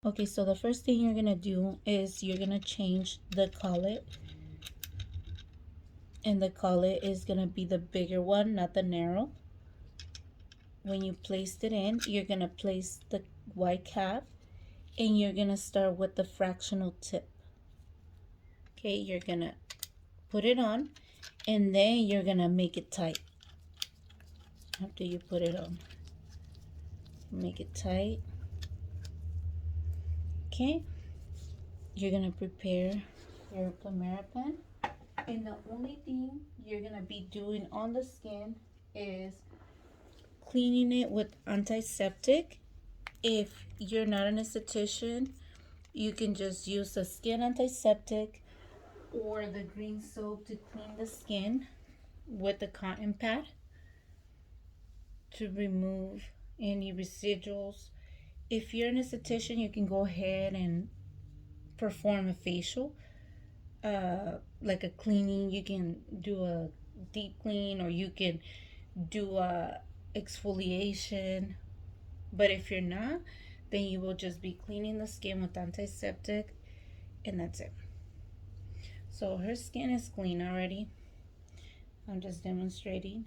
Okay, so the first thing you're gonna do is you're gonna change the collet, and the collet is gonna be the bigger one, not the narrow. When you placed it in, you're gonna place the white cap, and you're gonna start with the fractional tip. Okay, you're gonna put it on, and then you're gonna make it tight. After you put it on, make it tight. Okay, you're gonna prepare your plamera pen, and the only thing you're gonna be doing on the skin is cleaning it with antiseptic. If you're not an esthetician, you can just use the skin antiseptic or the green soap to clean the skin with the cotton pad to remove any residuals. If you're an esthetician, you can go ahead and perform a facial, like a cleaning. You can do a deep clean, or you can do a exfoliation. But if you're not, then you will just be cleaning the skin with antiseptic, and that's it. So her skin is clean already. I'm just demonstrating.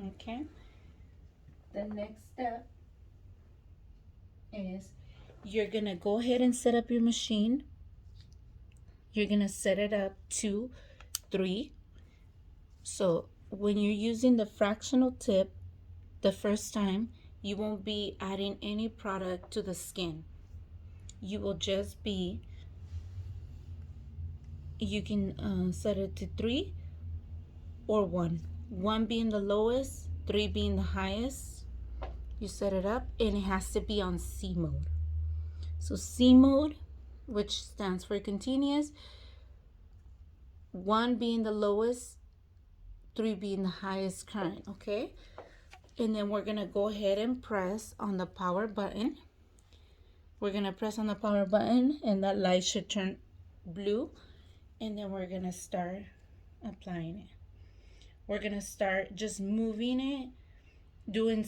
Okay. The next step is you're gonna go ahead and set up your machine. You're gonna set it up to 3. So when you're using the fractional tip the first time, you won't be adding any product to the skin. You will just be, you can set it to 3 or 1. 1 being the lowest, 3 being the highest. You set it up, and it has to be on C mode. So C mode, which stands for continuous, 1 being the lowest, 3 being the highest current, okay? And then we're gonna go ahead and press on the power button. We're gonna press on the power button, and that light should turn blue, and then we're gonna start applying it. We're gonna start just moving it, doing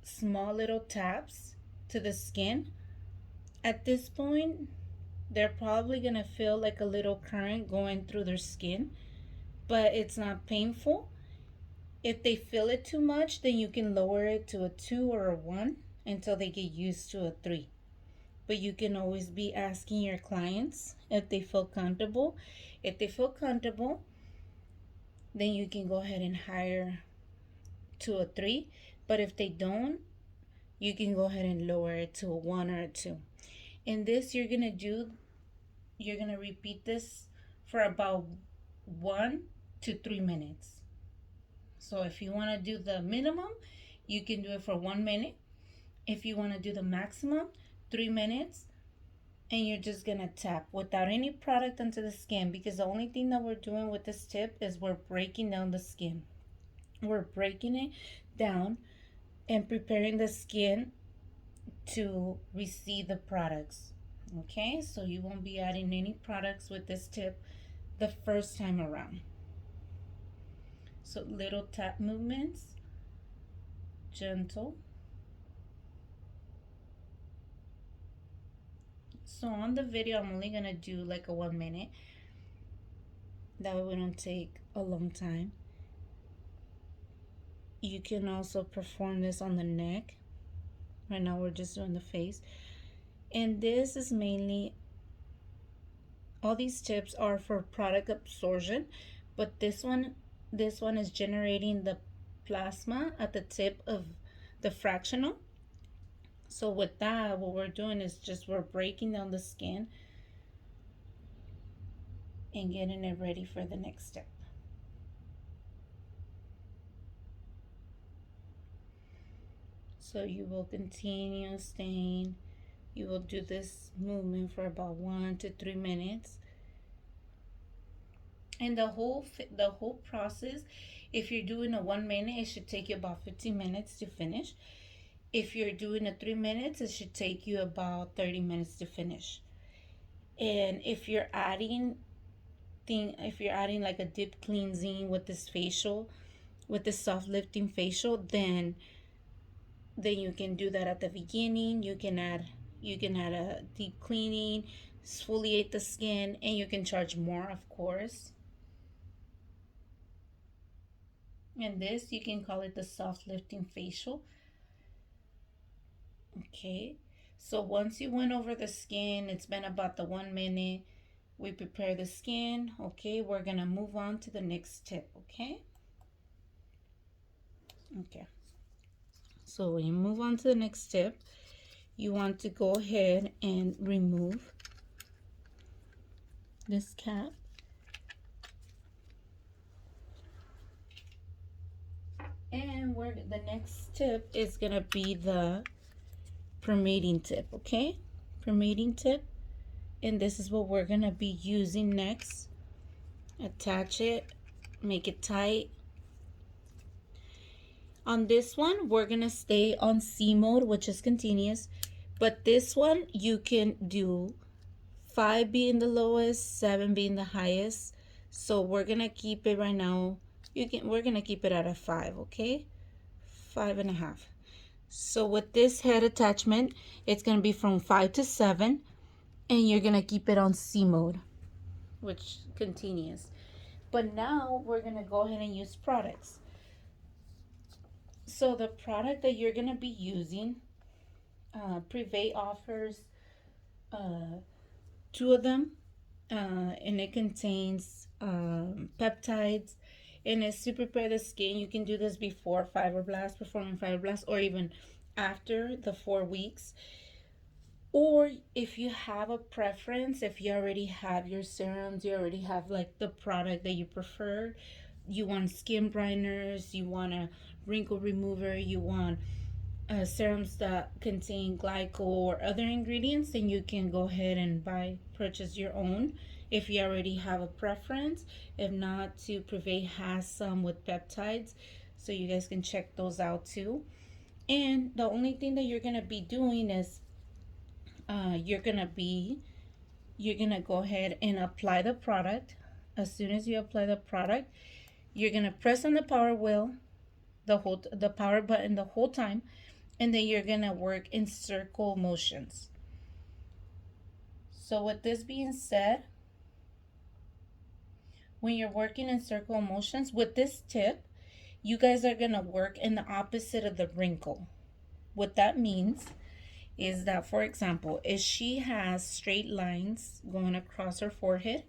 small little taps to the skin. At this point, they're probably gonna feel like a little current going through their skin, but it's not painful. If they feel it too much, then you can lower it to a 2 or a 1 until they get used to a 3. But you can always be asking your clients if they feel comfortable. If they feel comfortable, then you can go ahead and hire to a 3. But if they don't, you can go ahead and lower it to a 1 or a 2. And this you're gonna repeat this for about 1 to 3 minutes. So if you want to do the minimum, you can do it for 1 minute. If you want to do the maximum, 3 minutes. And you're just going to tap without any product onto the skin, because the only thing that we're doing with this tip is we're breaking down the skin. We're breaking it down and preparing the skin to receive the products. Okay, so you won't be adding any products with this tip the first time around. So little tap movements, gentle. So on the video, I'm only gonna do like a 1 minute. That way we don't take a long time. You can also perform this on the neck. Right now we're just doing the face. And this is mainly, all these tips are for product absorption, but this one is generating the plasma at the tip of the fractional. So with that, what we're doing is just we're breaking down the skin and getting it ready for the next step. So you will continue staying. You will do this movement for about 1 to 3 minutes. And the whole process, if you're doing a 1 minute, it should take you about 15 minutes to finish. If you're doing a 3 minutes, it should take you about 30 minutes to finish. And if you're adding like a deep cleansing with this facial, with this soft lifting facial, then then you can do that at the beginning. You can add a deep cleaning, exfoliate the skin, and you can charge more, of course. And this, you can call it the soft lifting facial. Okay, so once you went over the skin, it's been about the 1 minute. We prepare the skin. Okay, we're gonna move on to the next tip. Okay, so when you move on to the next tip, you want to go ahead and remove this cap. And the next tip is gonna be the permeating tip. Okay, permeating tip, and this is what we're gonna be using next. Attach it, make it tight. On this one, we're gonna stay on C mode, which is continuous, but this one you can do 5 being the lowest, 7 being the highest. So we're gonna keep it right now. We're gonna keep it at a 5, okay? 5.5. So with this head attachment, it's gonna be from 5 to 7, and you're gonna keep it on C mode, which continues. But now we're gonna go ahead and use products. So the product that you're gonna be using, Privé offers two of them, and it contains peptides, and it's to prepare the skin. You can do this before fibroblast, performing fibroblast, or even after the 4 weeks. Or if you have a preference, if you already have your serums, you already have like the product that you prefer, you want skin brighteners, you want a wrinkle remover, you want serums that contain glycol or other ingredients, then you can go ahead and purchase your own if you already have a preference. If not, to Privé has some with peptides, so you guys can check those out too. And the only thing that you're gonna be doing is you're gonna go ahead and apply the product. As soon as you apply the product, you're gonna press on the power wheel, the power button the whole time, and then you're gonna work in circle motions. So with this being said, when you're working in circle motions with this tip, you guys are gonna work in the opposite of the wrinkle. What that means is that, for example, if she has straight lines going across her forehead,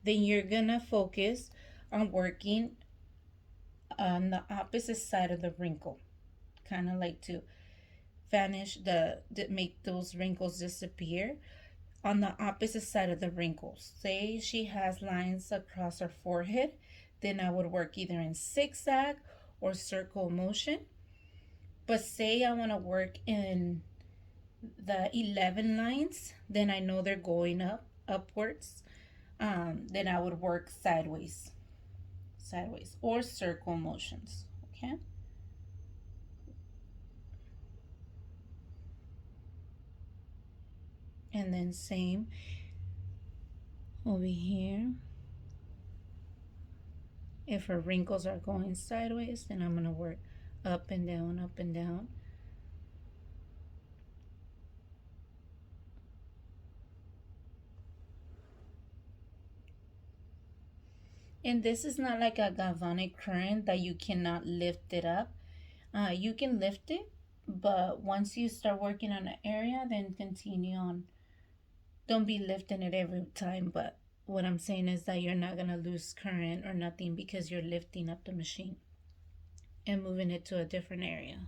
then you're gonna focus on working on the opposite side of the wrinkle, kind of like to vanish make those wrinkles disappear on the opposite side of the wrinkles. Say she has lines across her forehead, then I would work either in zigzag or circle motion. But say I want to work in the 11 lines, then I know they're going upwards. Then I would work sideways or circle motions. Okay. And then same over here. If her wrinkles are going sideways, then I'm going to work up and down, up and down. And this is not like a galvanic current that you cannot lift it up. You can lift it, but once you start working on an area, then continue on. Don't be lifting it every time, but what I'm saying is that you're not going to lose current or nothing because you're lifting up the machine and moving it to a different area.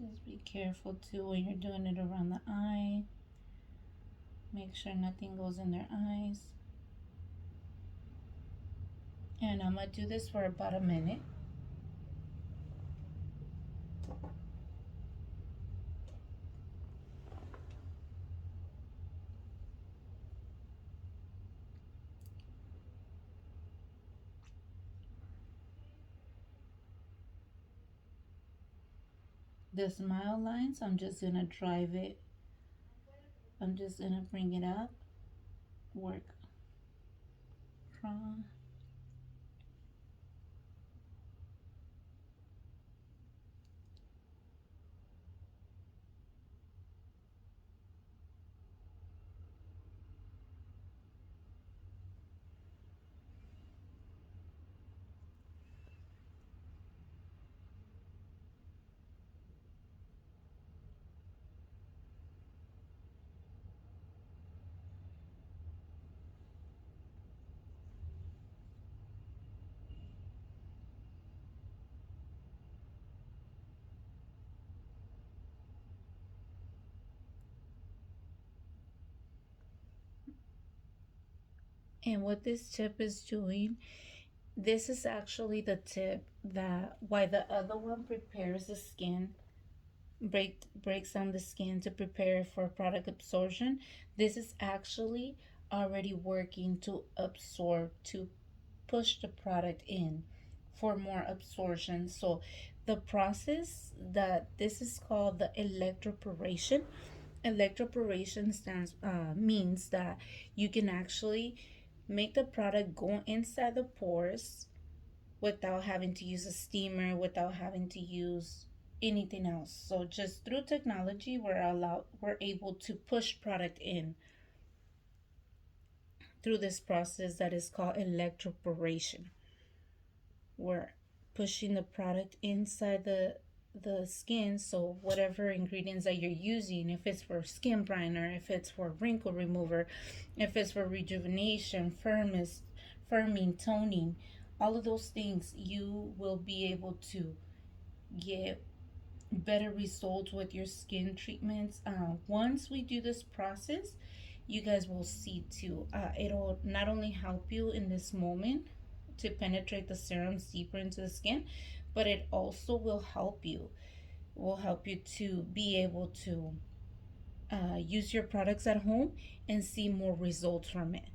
Just be careful too when you're doing it around the eye. Make sure nothing goes in their eyes. And I'm going to do this for about a minute. the smile lines, I'm just gonna drive it. I'm just gonna bring it up. Work from. And what this tip is doing, this is actually the tip that why the other one prepares the skin, breaks down the skin to prepare for product absorption. This is actually already working to absorb, to push the product in for more absorption. So the process that this is called the electroporation. Electroporation stands means that you can actually make the product go inside the pores without having to use a steamer, without having to use anything else. So just through technology, we're able to push product in through this process that is called electroporation. We're pushing the product inside the skin, so whatever ingredients that you're using, if it's for skin brightener, if it's for wrinkle remover, if it's for rejuvenation, firming, toning, all of those things, you will be able to get better results with your skin treatments. Once we do this process, you guys will see too. It'll not only help you in this moment to penetrate the serums deeper into the skin, but it also will help you. Will help you to be able to use your products at home and see more results from it.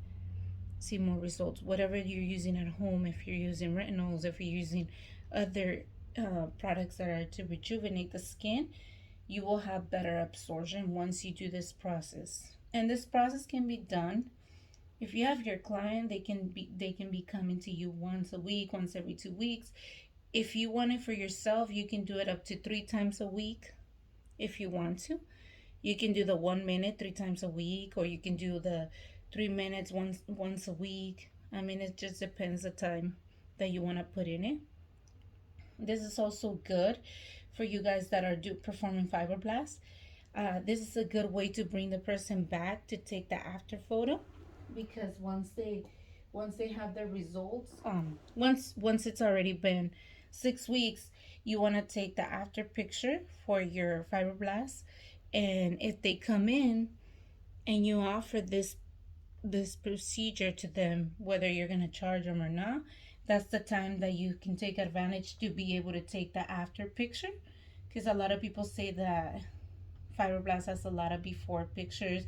See more results. Whatever you're using at home, if you're using retinols, if you're using other products that are to rejuvenate the skin, you will have better absorption once you do this process. And this process can be done if you have your client, they can be coming to you once a week, once every 2 weeks. If you want it for yourself, you can do it up to 3 times a week if you want to. You can do the 1 minute 3 times a week, or you can do the 3 minutes once a week. I mean, it just depends the time that you want to put in it. This is also good for you guys that are performing fibroblasts. This is a good way to bring the person back to take the after photo, because once they have their results, once it's already been 6 weeks, you want to take the after picture for your fibroblasts. And if they come in and you offer this procedure to them, whether you're going to charge them or not, that's the time that you can take advantage to be able to take the after picture. Because a lot of people say that fibroblast has a lot of before pictures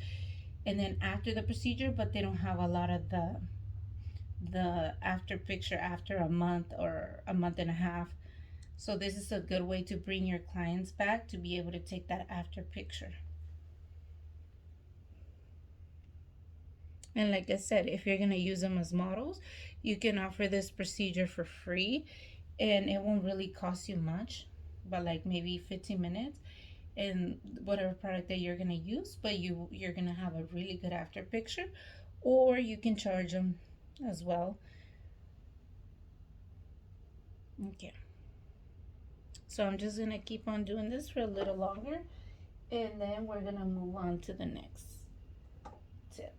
and then after the procedure, but they don't have a lot of the after picture after a month or a month and a half. So this is a good way to bring your clients back to be able to take that after picture. And like I said, if you're going to use them as models, you can offer this procedure for free, and it won't really cost you much, but like maybe 15 minutes and whatever product that you're going to use, but you're going to have a really good after picture. Or you can charge them as well. Okay, so I'm just going to keep on doing this for a little longer, and then we're going to move on to the next tip.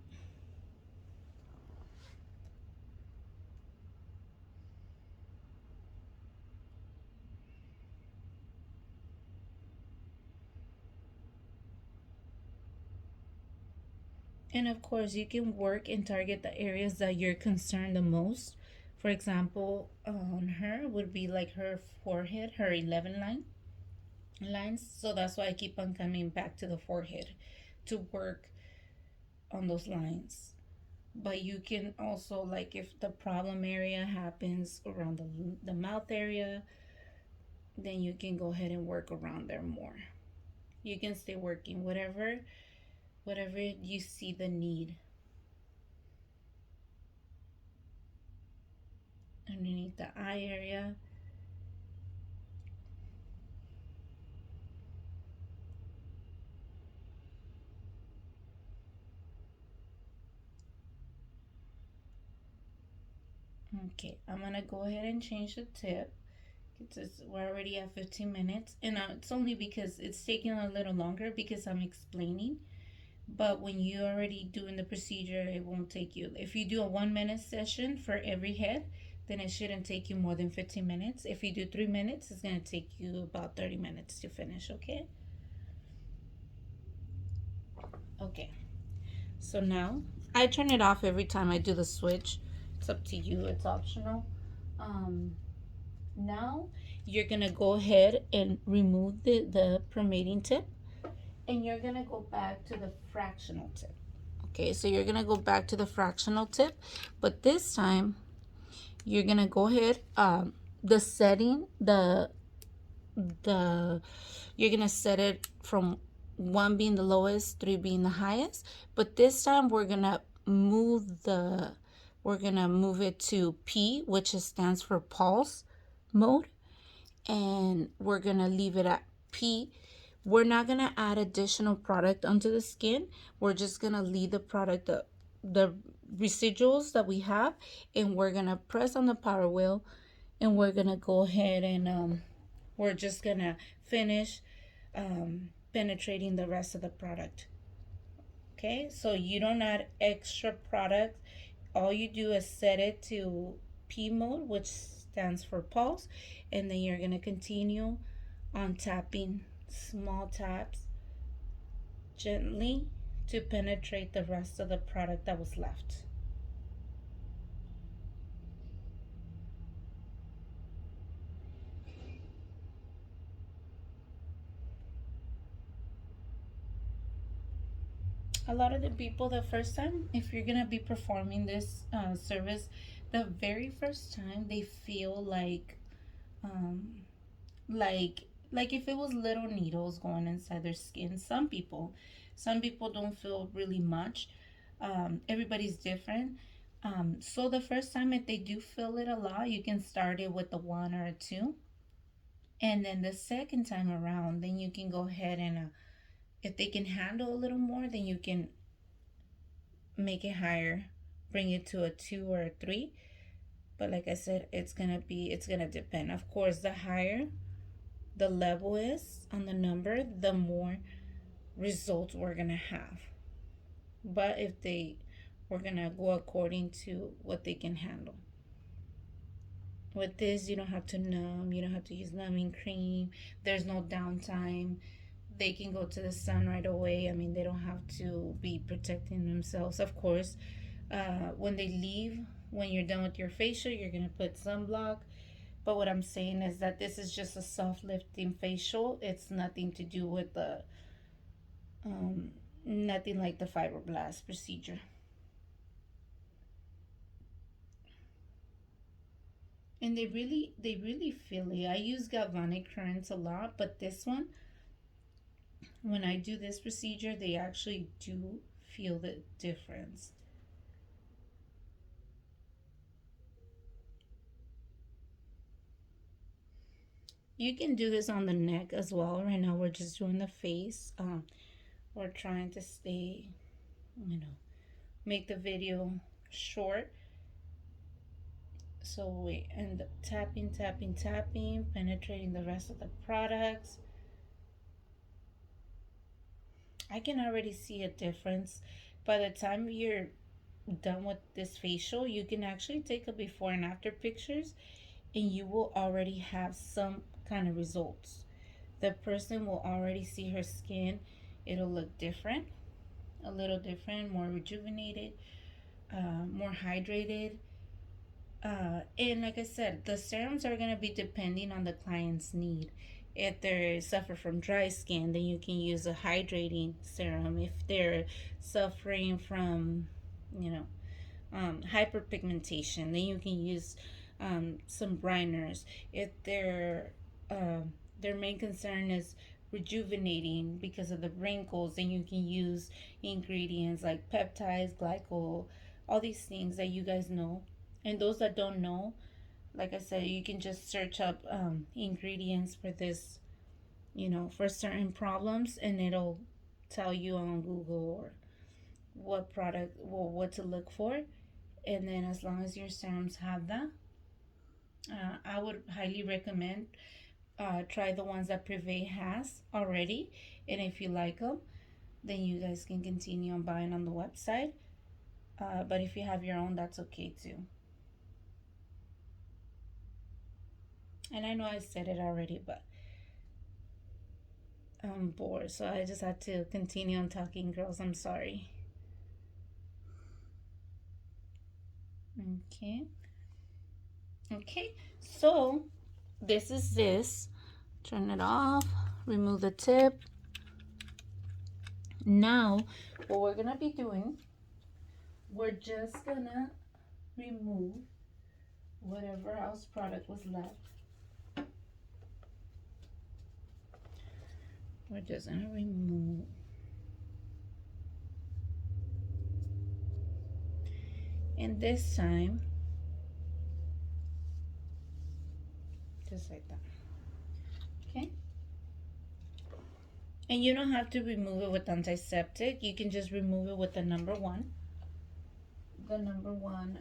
And of course, you can work and target the areas that you're concerned the most. For example, on her would be like her forehead, her 11 lines. So that's why I keep on coming back to the forehead to work on those lines. But you can also, like, if the problem area happens around the mouth area, then you can go ahead and work around there more. You can stay working whatever you see the need underneath the eye area. Okay, I'm gonna go ahead and change the tip. We're already at 15 minutes, and it's only because it's taking a little longer because I'm explaining. But when you're already doing the procedure, it won't take you. If you do a 1 minute session for every head, then it shouldn't take you more than 15 minutes. If you do 3 minutes, it's gonna take you about 30 minutes to finish. Okay. Okay. So now I turn it off every time I do the switch. It's up to you. It's optional. Um, Now you're gonna go ahead and remove the permating tip, and you're gonna go back to the fractional tip. Okay, so you're gonna go back to the fractional tip, but this time you're gonna go ahead, the setting, the you're gonna set it from 1 being the lowest, 3 being the highest, but this time we're gonna move it to P, which stands for pulse mode, and we're gonna leave it at P. We're not gonna add additional product onto the skin. We're just gonna leave the product, the residuals that we have, and we're gonna press on the power wheel, and we're gonna go ahead and we're just gonna finish penetrating the rest of the product. Okay, so you don't add extra product. All you do is set it to P mode, which stands for pulse, and then you're gonna continue on tapping small taps gently to penetrate the rest of the product that was left. A lot of the people, the first time, if you're gonna be performing this service, the very first time they feel um, like like if it was little needles going inside their skin. Some people don't feel really much. Everybody's different. So the first time, if they do feel it a lot, you can start it with a 1 or a 2, and then the second time around, then you can go ahead and if they can handle a little more, then you can make it higher, bring it to a 2 or a 3. But like I said, it's gonna depend. Of course, the higher the level is on the number, the more results we're gonna have. But if they we're gonna go according to what they can handle. With this, you don't have to numb, you don't have to use numbing cream, there's no downtime. They can go to the sun right away. I mean, they don't have to be protecting themselves. Of course, when they leave, when you're done with your facial, you're gonna put sunblock. But what I'm saying is that this is just a soft lifting facial. It's nothing to do with um, nothing like the fibroblast procedure. And they really feel it. I use galvanic currents a lot, but this one, when I do this procedure, they actually do feel the difference. You can do this on the neck as well. Right now, we're just doing the face. We're trying to stay, you know, make the video short. So we end up tapping, tapping, tapping, penetrating the rest of the products. I can already see a difference. By the time you're done with this facial, you can actually take a before and after pictures, and you will already have some kind of results. The person will already see her skin. It'll look different, a little different, more rejuvenated, more hydrated. And like I said, the serums are going to be depending on the client's need. If they suffer from dry skin, then you can use a hydrating serum. If they're suffering from, you know, hyperpigmentation, then you can use some brighteners. If they're their main concern is rejuvenating because of the wrinkles, and you can use ingredients like peptides, glycol, all these things that you guys know. And those that don't know, like I said, you can just search up ingredients for this, for certain problems, and it'll tell you on Google or what product, well, what to look for. And then as long as your serums have that, I would highly recommend try the ones that Privé has already. And if you like them, then you guys can continue on buying on the website. But if you have your own, that's okay too. And I know I said it already, but I'm bored, so I just had to continue on talking, girls. I'm sorry. Okay. Okay. So this is this. Turn it off. Remove the tip. Now, what we're gonna be doing, we're just gonna remove whatever else product was left. We're just gonna remove. And this time, just like that. Okay? And you don't have to remove it with antiseptic. You can just remove it with the number one. The number one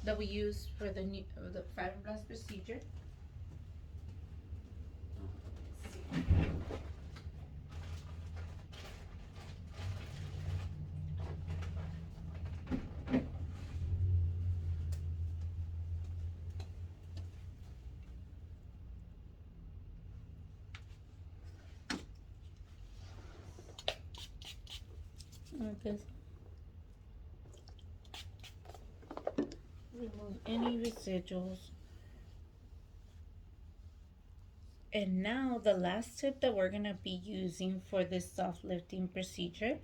that we use for the fibroblast procedure. Like this. Remove any residuals. And now the last tip that we're gonna be using for this soft lifting procedure,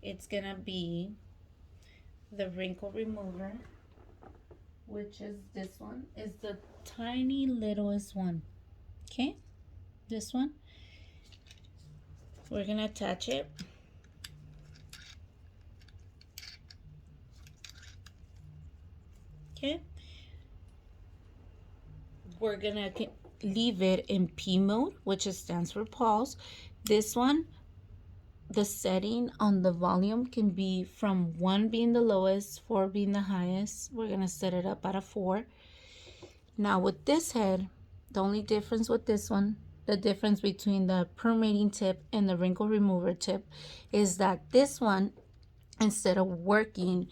it's gonna be the wrinkle remover, which is this one. Is the tiny littlest one. Okay, this one. We're gonna attach it. Okay. We're gonna leave it in P mode, which stands for pause. This one, the setting on the volume can be from 1 being the lowest, 4 being the highest. We're gonna set it up at a 4. Now with this head, the only difference with this one, the difference between the permeating tip and the wrinkle remover tip, is that this one, instead of working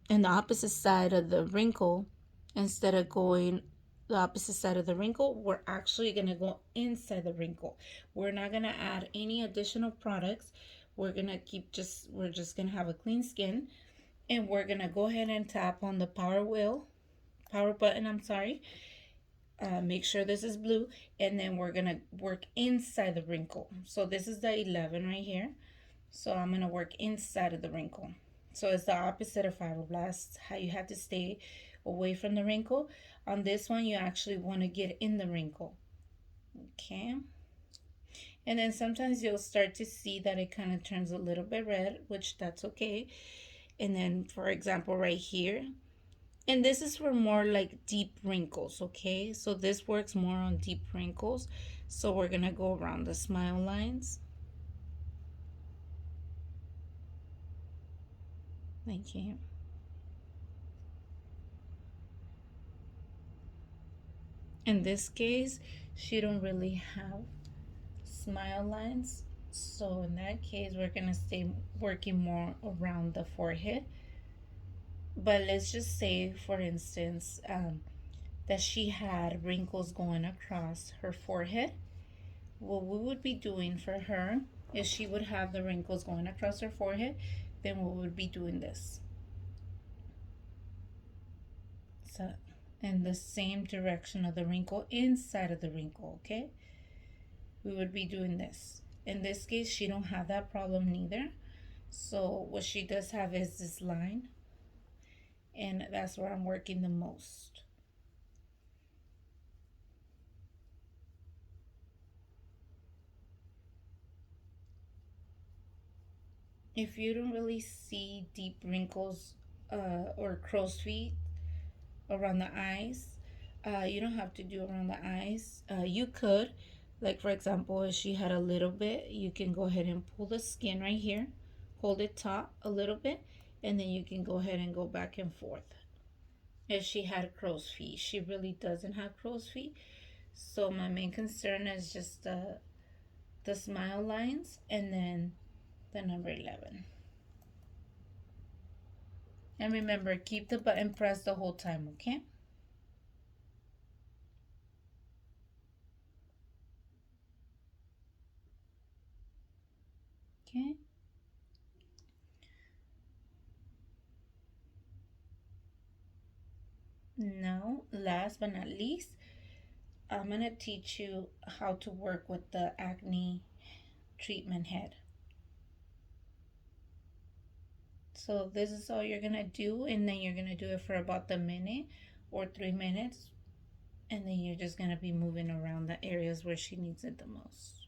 in the opposite side of the wrinkle, instead of going the opposite side of the wrinkle, we're actually going to go inside the wrinkle. We're not going to add any additional products. We're just going to have a clean skin, and we're going to go ahead and tap on the power button, I'm sorry. Make sure this is blue, and then we're going to work inside the wrinkle. So this is the 11 right here. So I'm going to work inside of the wrinkle. So it's the opposite of fibroblasts, how you have to stay away from the wrinkle. On this one, you actually want to get in the wrinkle. Okay. And then sometimes you'll start to see that it kind of turns a little bit red, which that's okay. And then, for example, right here. And this is for more like deep wrinkles, okay? So this works more on deep wrinkles. So we're going to go around the smile lines. Thank you. In this case, she don't really have smile lines. So in that case, we're going to stay working more around the forehead. But let's just say, for instance, that she had wrinkles going across her forehead. What we would be doing for her, if she would have the wrinkles going across her forehead, then we would be doing this. So in the same direction of the wrinkle, inside of the wrinkle, okay? We would be doing this. In this case, she don't have that problem neither. So what she does have is this line, and that's where I'm working the most. if you don't really see deep wrinkles or crow's feet around the eyes, you don't have to do around the eyes. You could, like for example, if she had a little bit, you can go ahead and pull the skin right here, hold it taut a little bit, and then you can go ahead and go back and forth. If she had crow's feet, she really doesn't have crow's feet. So my main concern is just the smile lines and then the number 11. And remember, keep the button pressed the whole time, okay? Okay. Now, last but not least, I'm going to teach you how to work with the acne treatment head. So this is all you're going to do, and then you're going to do it for about a minute or 3 minutes, and then you're just going to be moving around the areas where she needs it the most.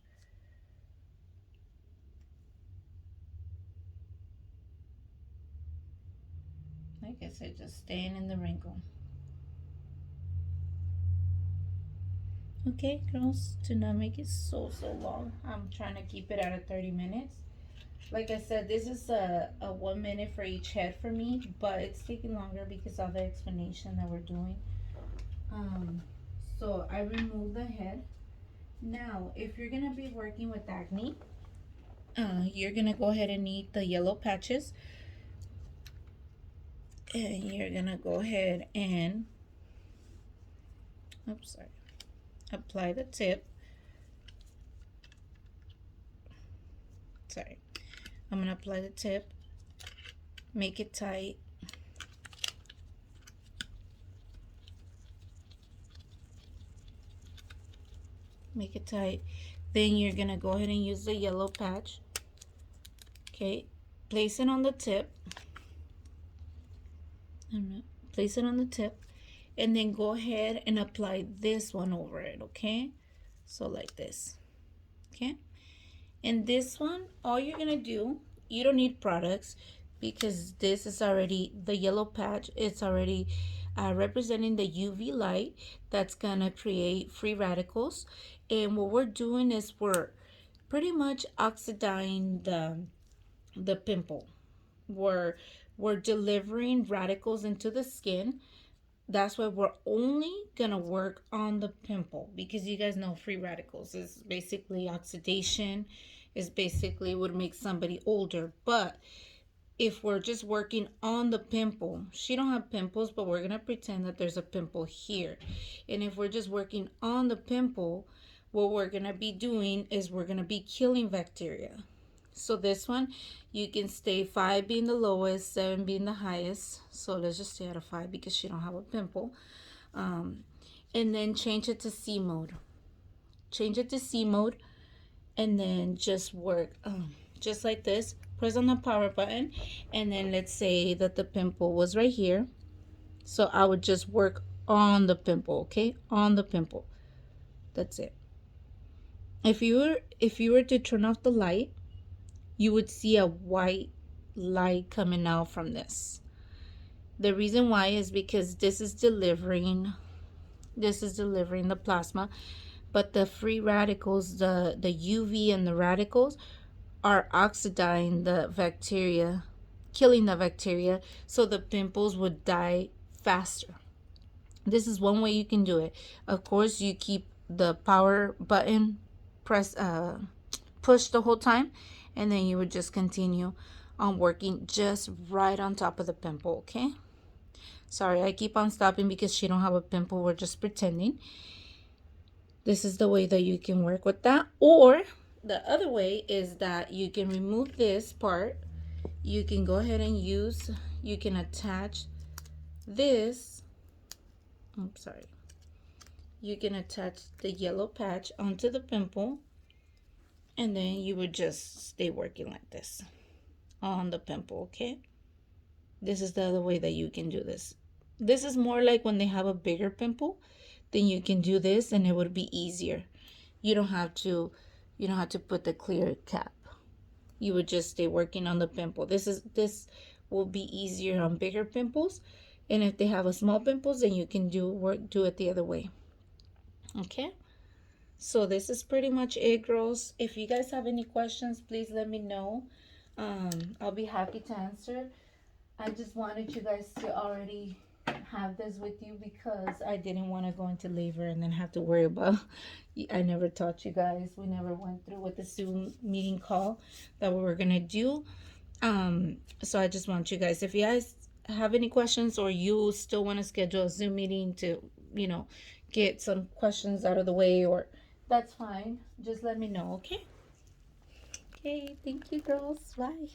Like I said, just staying in the wrinkle. Okay, girls, do not make it so long. I'm trying to keep it at 30 minutes. Like I said, this is a 1 minute for each head for me, but it's taking longer because of the explanation that we're doing. So I remove the head. Now, if you're gonna be working with acne, you're gonna go ahead and need the yellow patches, and you're gonna go ahead and, oops, sorry, apply the tip. Sorry, I'm gonna apply the tip, make it tight. Make it tight. Then you're gonna go ahead and use the yellow patch. Okay, place it on the tip. Place it on the tip, and then go ahead and apply this one over it. Okay, so like this. Okay, and this one, all you're gonna do, you don't need products because this is already the yellow patch. It's already representing the UV light that's gonna create free radicals, and what we're doing is we're pretty much oxidizing the pimple. We're delivering radicals into the skin. That's why we're only gonna work on the pimple, because you guys know free radicals is basically oxidation, is basically would make somebody older. But if we're just working on the pimple, she don't have pimples, but we're gonna pretend that there's a pimple here. And if we're just working on the pimple, what we're gonna be doing is we're gonna be killing bacteria. So this one, you can stay 5 being the lowest, 7 being the highest. So let's just stay at a 5 because she don't have a pimple. And then change it to C mode. Change it to C mode, and then just work just like this. Press on the power button, and then let's say that the pimple was right here. So I would just work on the pimple, okay? On the pimple. That's it. If you were to turn off the light, you would see a white light coming out from this. The reason why is because this is delivering the plasma, but the free radicals, the UV and the radicals are oxidizing the bacteria, killing the bacteria, so the pimples would die faster. This is one way you can do it. Of course, you keep the power button push the whole time, and then you would just continue on working just right on top of the pimple. Okay, sorry, I keep on stopping because she don't have a pimple. We're just pretending. This is the way that you can work with that. Or the other way is that you can remove this part. You can go ahead and you can attach this. Oops, sorry. You can attach the yellow patch onto the pimple, and then you would just stay working like this on the pimple. Okay, this is the other way that you can do this. This is more like when they have a bigger pimple, then you can do this and it would be easier. You don't have to put the clear cap. you would just stay working on the pimple. This will be easier on bigger pimples, and if they have a small pimples, then you can do it the other way. Okay, so this is pretty much it, girls. If you guys have any questions, please let me know. I'll be happy to answer. I just wanted you guys to already have this with you because I didn't want to go into labor and then have to worry about. I never taught you guys. We never went through with the Zoom meeting call that we were gonna do. So I just want you guys, if you guys have any questions or you still want to schedule a Zoom meeting to, get some questions out of the way, or that's fine. Just let me know, okay? Okay, thank you, girls. Bye.